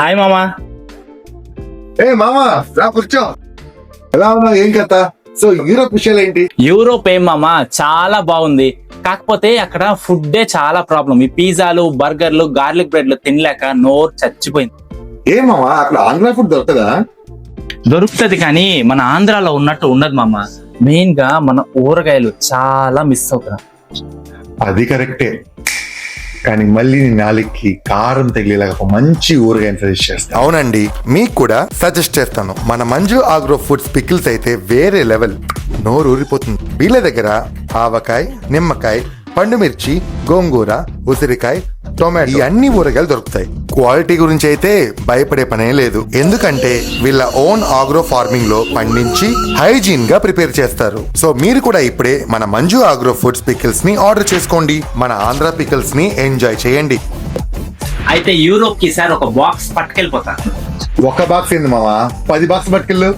Hi మామా. మామా రా కూర్చో. ఎలా ఉన్నావు? ఏం కథ? సో యూరోప్ విషయాలు ఏంటి? యూరోప్ ఏం మామా, చాలా బాగుంది. కాకపోతే అక్కడ ఫుడ్డే చాలా ప్రాబ్లం. ఈ పిజ్జాలు, బర్గర్లు, గార్లిక్ బ్రెడ్లు తినలేక నోరు చచ్చిపోయింది. మామా అక్కడ ఆంధ్ర ఫుడ్ దొరుకుతుందా? దొరుకుతుంది కానీ మన ఆంధ్రాలో ఉన్నట్టు ఉండదు మామా. మెయిన్ గా మన ఊరగాయలు చాలా మిస్ అవుతున్నాం. అది కరెక్టే, కానీ మళ్ళీ నీ నాలుగుకి కారం తగిలేలాగా ఒక మంచి ఊరగాయని సజెస్ట్ చేస్తా. అవునండి, మీకు కూడా సజెస్ట్ చేస్తాను. మన మంజు ఆగ్రో ఫుడ్స్ పికిల్స్ అయితే వేరే లెవెల్. నోరు ఊరిపోతుంది. వీళ్ళ దగ్గర ఆవకాయ, నిమ్మకాయ, పండుమిర్చి, గోంగూర, ఉసిరికాయ, టొమాటో ఈ అన్ని ఊరగాయలు దొరుకుతాయి. క్వాలిటీ గురించి అయితే భయపడే పనే లేదు, ఎందుకంటే వీళ్ళ ఓన్ ఆగ్రో ఫార్మింగ్ లో పండించి హైజీన్ గా ప్రిపేర్ చేస్తారు. సో మీరు కూడా ఇప్పుడే మన మంజు ఆగ్రో ఫుడ్స్ పికిల్స్ ని ఆర్డర్ చేసుకోండి. మన ఆంధ్ర పికిల్స్ ని ఎంజాయ్ చేయండి. అయితే యూరోప్ కి సార్ ఒక బాక్స్ పట్టుకెళ్ళిపోతా. ఒక బాక్స్ ఏంది మామా, 10 బాక్స్ పట్టుకెళ్ళు.